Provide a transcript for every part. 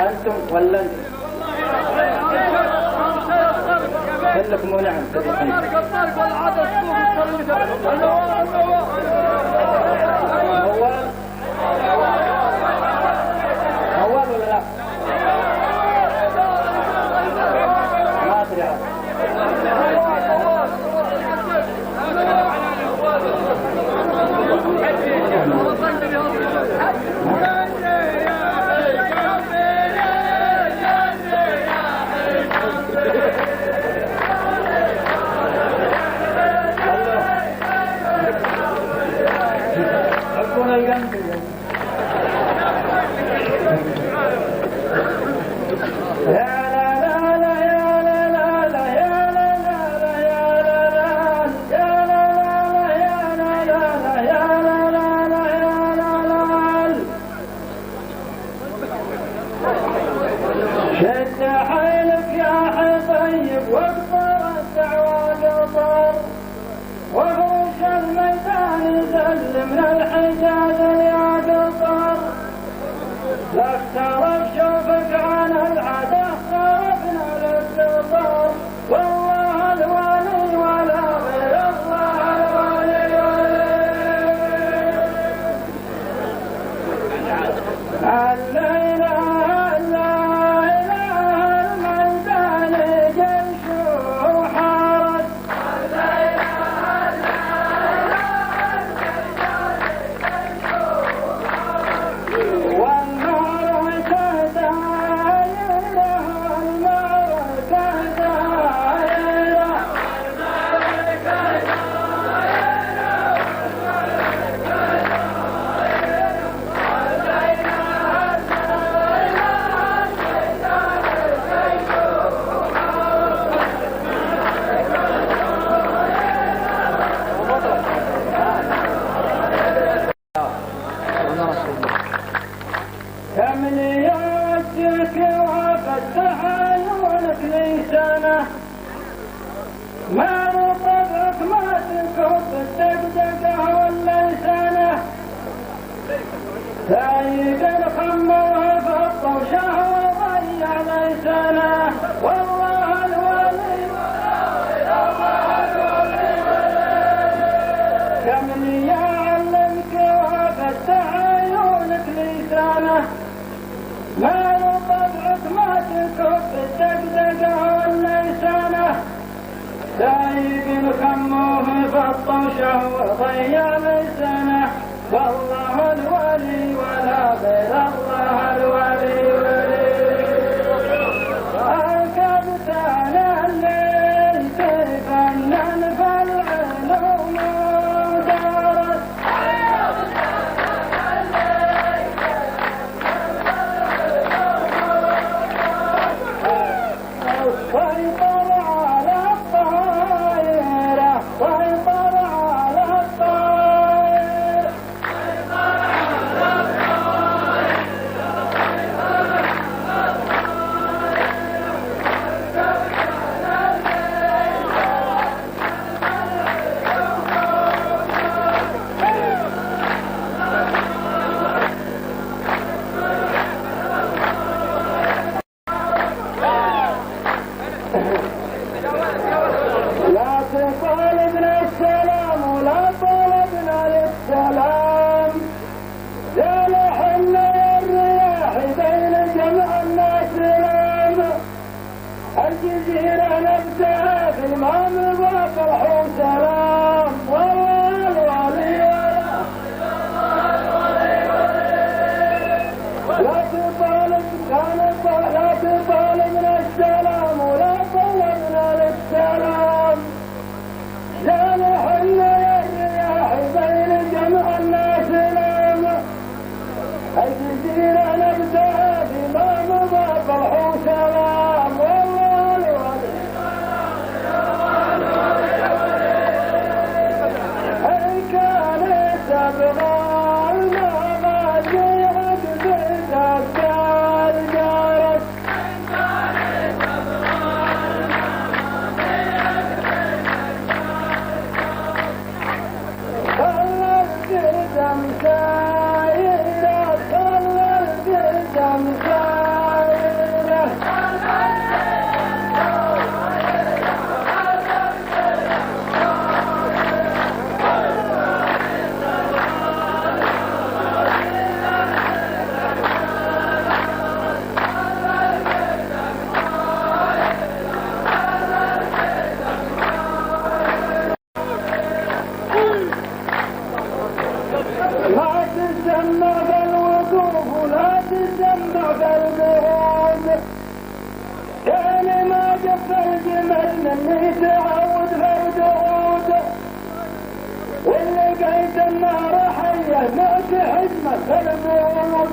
أنتم ولا أنتم؟ كلكم ونعم. موال ولا لا؟ ما أدري. من الحجاز يا قطر لا اخترب شوفك عن العدا خربنا للقطر والله الوالي ولا غير الله الوالي الليلة الميدان جيش وحارس كمنياتك وفتح عيونك لسانه ما رطبك ما تكب الدقدقه واللسانه سايق الخمه وفطوشه وضيع لسانه والله الولي كمنيا علمك وفتح عيونك لسانه ما طبعك ما تكف الدقدقه واللسانه سايق الخمه فطوشه وضيع لسانه والله الولي ولا غير الله الولي ولي أكبت أنا الليل تفنن فالعلوم دارت سيطر على الطائرة سيطر على الطائرة لا تطالبنا السلام ولا طلبنا للسلام يا لحن الرياح بين جمع الناس سلام الجزيرة نبتها في المام وفرح وسلام والله الولي لا تطالبنا السلام ولا طلبنا للسلام يا لحن الرياح بين جمع الناس سلام الجزيرة نبتها في المام وفرح وسلام والله الولي إن كانت تبغى المغازي عقد الدار جارت خلى القدم سايرة خلى القدم سايرة تسمع بالبرود كان ما جف الجمل مني تعود بالدعود واللي قيد النار حيه ما تحجمه بالبرود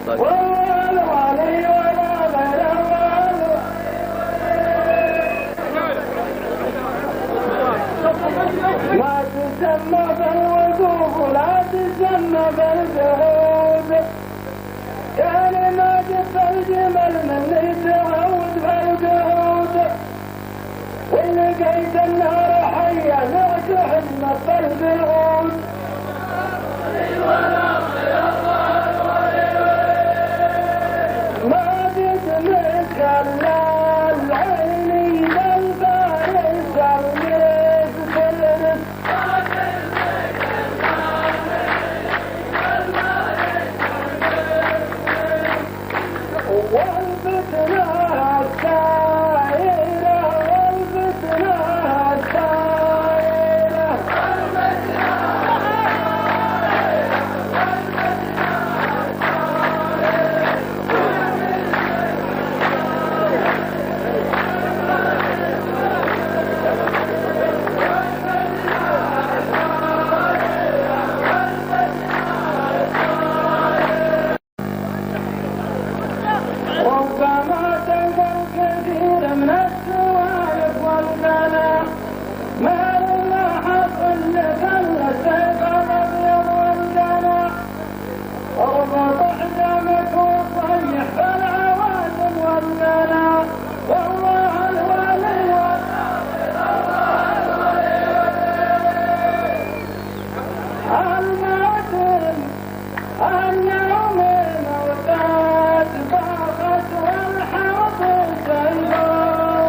والله الوالي ولا غير الوالي ما تسمى بالوقوف ولا تسمى بالجهود كان ما جف الجمل مني تعود بالجهود واللي قيد النار حيه لا تحجمه بالبرود ما بدمك الا العيني بالبايس الميز كلرس والفتنة السائرة والفتنة السائرة ربما تلقى الكثير من السوالف والبلاء ما لله حصل لك السيف الابيض والقنا اربط حزامك وصيح بالعوازم والبلاء والله الولي الماتم اليوم موتات باغت والحرب سيبارت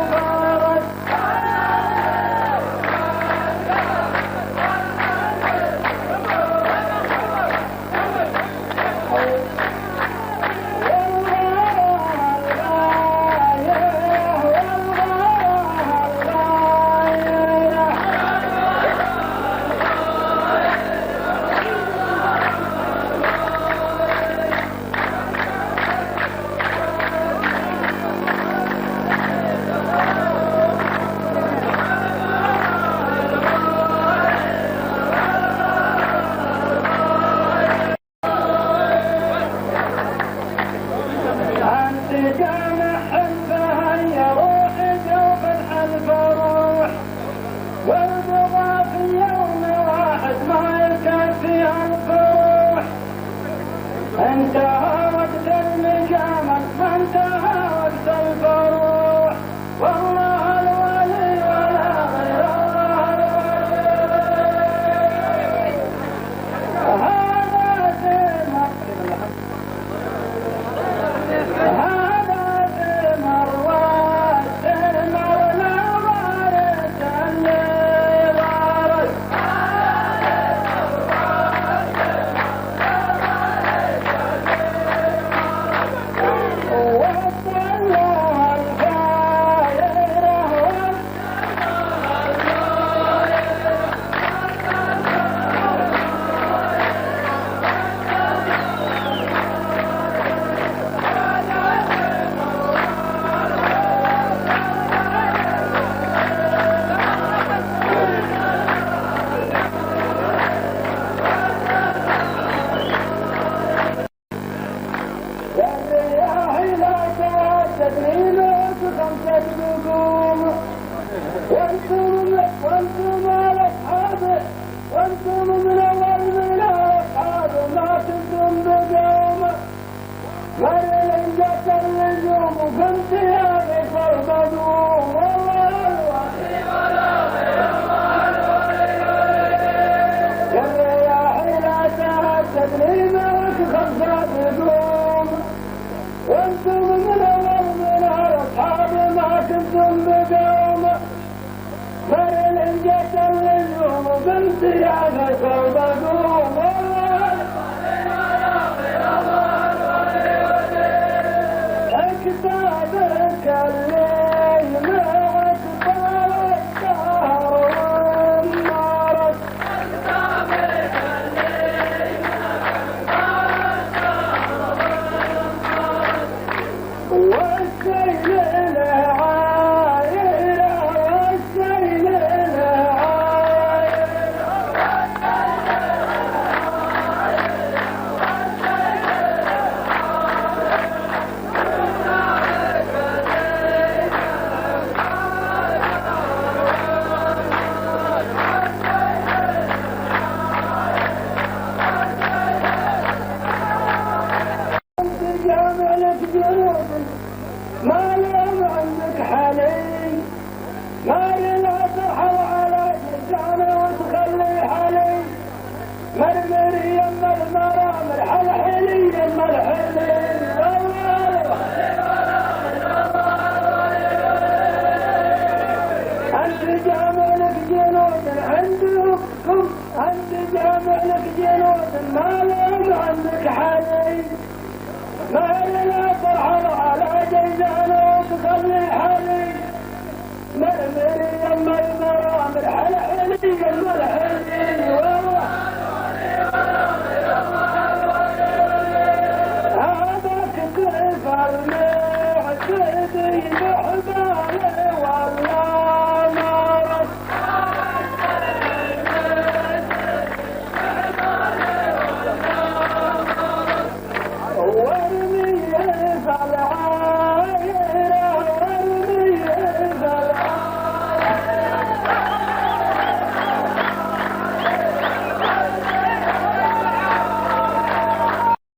أنت كان حلفها يا روحي جوف الحلف روح والبغى في يوم واحد ما يكفيها الفروح انتهى وقت المجامل ما انتهى وقت الفروح والله الولي ولا غير الله الولي هذا سمر هذا سمر والسمر لا وارث اللي وارث والله الفايرة والرياح لا تدري لك خمسة نجوم وانتم الاصحاب وانتم من اول من الاصحاب ما كنتم بقوم مريم جت النجوم وكنت يا غفر بدوم والله الرياح لا تدري لك خمسة نجوم وانتم من اول من الاصحاب ما كنتم بقوم مريم جت النجوم وكنت يا غفر بدوم كتابك الليل معك طال الدهر والنار كتابك الليل معك طال الدهر جامع لك جنود ما لهم عندك حالي ما لا ترحل على جزانه وتخلي حالي مرمر يما المرامر حلحلي يما الحلي انت جامع لك جنود عندكم انت جامع لك جنود ما لهم عندك حالي ما لا ترحل على جزانه وتخلي حالي مرمر يما المرامر حلحلي يما الحلي